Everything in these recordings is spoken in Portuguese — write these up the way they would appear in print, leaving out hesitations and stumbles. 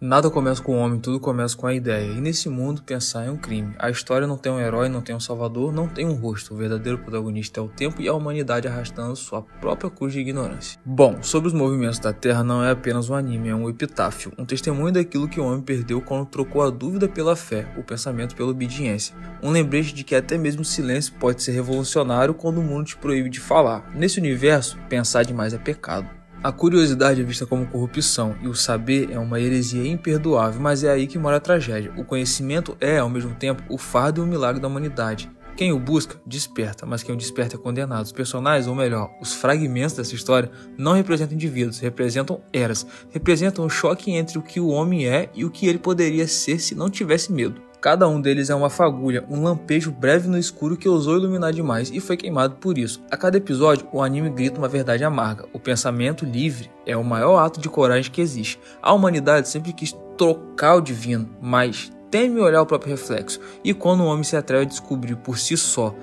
Nada começa com o homem, tudo começa com a ideia. E nesse mundo, pensar é um crime. A história não tem um herói, não tem um salvador, não tem um rosto. O verdadeiro protagonista é o tempo e a humanidade arrastando sua própria cruz de ignorância. Bom, sobre os movimentos da Terra não é apenas um anime, é um epitáfio. Um testemunho daquilo que o homem perdeu quando trocou a dúvida pela fé, o pensamento pela obediência. Um lembrete de que até mesmo o silêncio pode ser revolucionário quando o mundo te proíbe de falar. Nesse universo, pensar demais é pecado. A curiosidade é vista como corrupção e o saber é uma heresia imperdoável, mas é aí que mora a tragédia. O conhecimento é, ao mesmo tempo, o fardo e o milagre da humanidade. Quem o busca, desperta, mas quem o desperta é condenado. Os personagens, ou melhor, os fragmentos dessa história, não representam indivíduos, representam eras. Representam o choque entre o que o homem é e o que ele poderia ser se não tivesse medo. Cada um deles é uma fagulha, um lampejo breve no escuro que ousou iluminar demais e foi queimado por isso. A cada episódio, o anime grita uma verdade amarga. O pensamento livre é o maior ato de coragem que existe. A humanidade sempre quis trocar o divino, mas teme olhar o próprio reflexo. E quando o homem se atreve a descobrir por si só,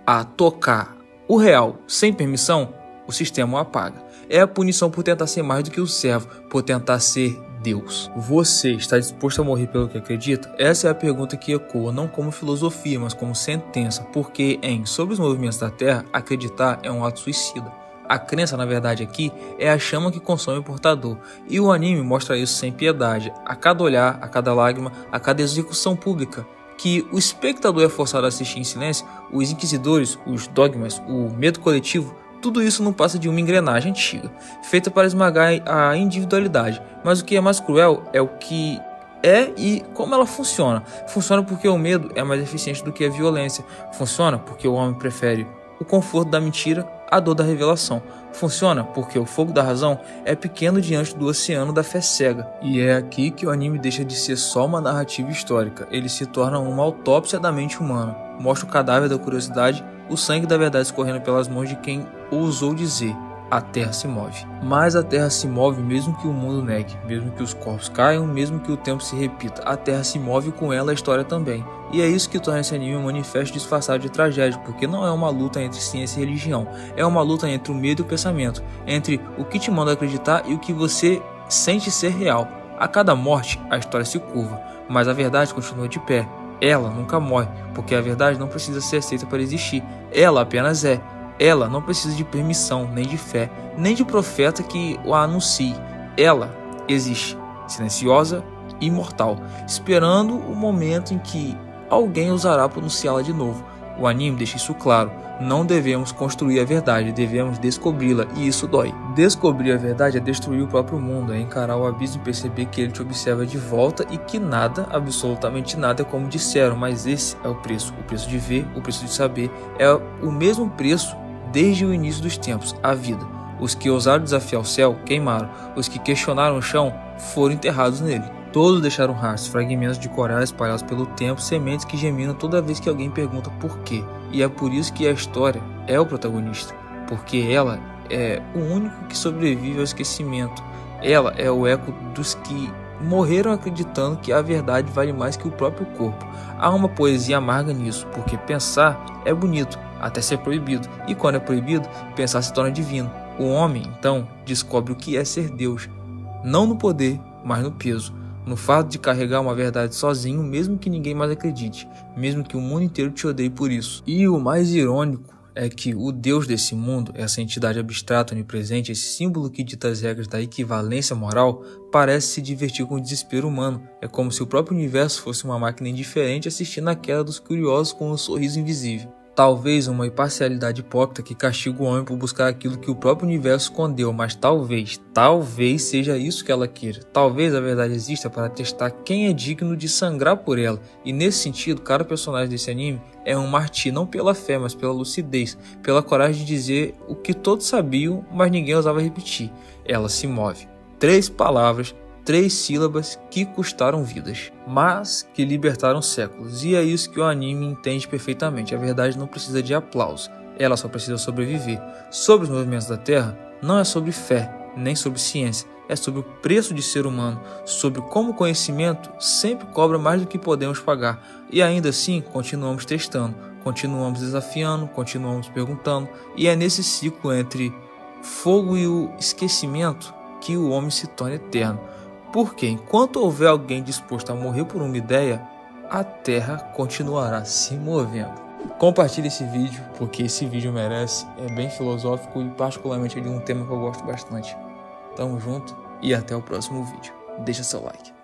a tocar o real sem permissão, o sistema o apaga. É a punição por tentar ser mais do que o servo, por tentar ser Deus. Você está disposto a morrer pelo que acredita? Essa é a pergunta que ecoa não como filosofia, mas como sentença, porque Sobre os movimentos da Terra, acreditar é um ato suicida. A crença, na verdade, aqui é a chama que consome o portador, e o anime mostra isso sem piedade, a cada olhar, a cada lágrima, a cada execução pública, que o espectador é forçado a assistir em silêncio. Os inquisidores, os dogmas, o medo coletivo, tudo isso não passa de uma engrenagem antiga, feita para esmagar a individualidade. Mas o que é mais cruel é o que é e como ela funciona. Funciona porque o medo é mais eficiente do que a violência. Funciona porque o homem prefere o conforto da mentira à dor da revelação. Funciona porque o fogo da razão é pequeno diante do oceano da fé cega. E é aqui que o anime deixa de ser só uma narrativa histórica. Ele se torna uma autópsia da mente humana. Mostra o cadáver da curiosidade, o sangue da verdade escorrendo pelas mãos de quem ousou dizer: a Terra se move. Mas a Terra se move mesmo que o mundo negue, mesmo que os corpos caiam, mesmo que o tempo se repita. A Terra se move e com ela a história também. E é isso que torna esse anime um manifesto disfarçado de tragédia, porque não é uma luta entre ciência e religião, é uma luta entre o medo e o pensamento, entre o que te manda acreditar e o que você sente ser real. A cada morte, a história se curva, mas a verdade continua de pé. Ela nunca morre, porque a verdade não precisa ser aceita para existir, ela apenas é. Ela não precisa de permissão, nem de fé, nem de profeta que a anuncie. Ela existe, silenciosa e imortal, esperando o momento em que alguém ousará pronunciá-la de novo. O anime deixa isso claro. Não devemos construir a verdade, devemos descobri-la, e isso dói. Descobrir a verdade é destruir o próprio mundo, é encarar o abismo e perceber que ele te observa de volta e que nada, absolutamente nada, é como disseram, mas esse é o preço de ver, o preço de saber, é o mesmo preço desde o início dos tempos, a vida. Os que ousaram desafiar o céu, queimaram. Os que questionaram o chão, foram enterrados nele. Todos deixaram rastros, fragmentos de corais espalhados pelo tempo, sementes que geminam toda vez que alguém pergunta por quê. E é por isso que a história é o protagonista, porque ela é o único que sobrevive ao esquecimento. Ela é o eco dos que morreram acreditando que a verdade vale mais que o próprio corpo. Há uma poesia amarga nisso, porque pensar é bonito, até ser proibido, e quando é proibido, pensar se torna divino. O homem, então, descobre o que é ser Deus, não no poder, mas no peso, no fato de carregar uma verdade sozinho, mesmo que ninguém mais acredite, mesmo que o mundo inteiro te odeie por isso. E o mais irônico é que o Deus desse mundo, essa entidade abstrata onipresente, esse símbolo que dita as regras da equivalência moral, parece se divertir com o desespero humano. É como se o próprio universo fosse uma máquina indiferente assistindo a queda dos curiosos com um sorriso invisível. Talvez uma imparcialidade hipócrita que castiga o homem por buscar aquilo que o próprio universo escondeu, mas talvez seja isso que ela queira. Talvez a verdade exista para testar quem é digno de sangrar por ela. E nesse sentido, cada personagem desse anime é um mártir não pela fé, mas pela lucidez, pela coragem de dizer o que todos sabiam, mas ninguém ousava repetir. Ela se move. 3 palavras, 3 sílabas que custaram vidas, mas que libertaram séculos. E é isso que o anime entende perfeitamente. A verdade não precisa de aplauso, ela só precisa sobreviver. Sobre os movimentos da Terra, não é sobre fé, nem sobre ciência. É sobre o preço de ser humano, sobre como o conhecimento sempre cobra mais do que podemos pagar. E ainda assim, continuamos testando, continuamos desafiando, continuamos perguntando. E é nesse ciclo entre fogo e o esquecimento que o homem se torna eterno. Porque enquanto houver alguém disposto a morrer por uma ideia, a Terra continuará se movendo. Compartilhe esse vídeo, porque esse vídeo merece, é bem filosófico e particularmente é de um tema que eu gosto bastante. Tamo junto e até o próximo vídeo. Deixa seu like.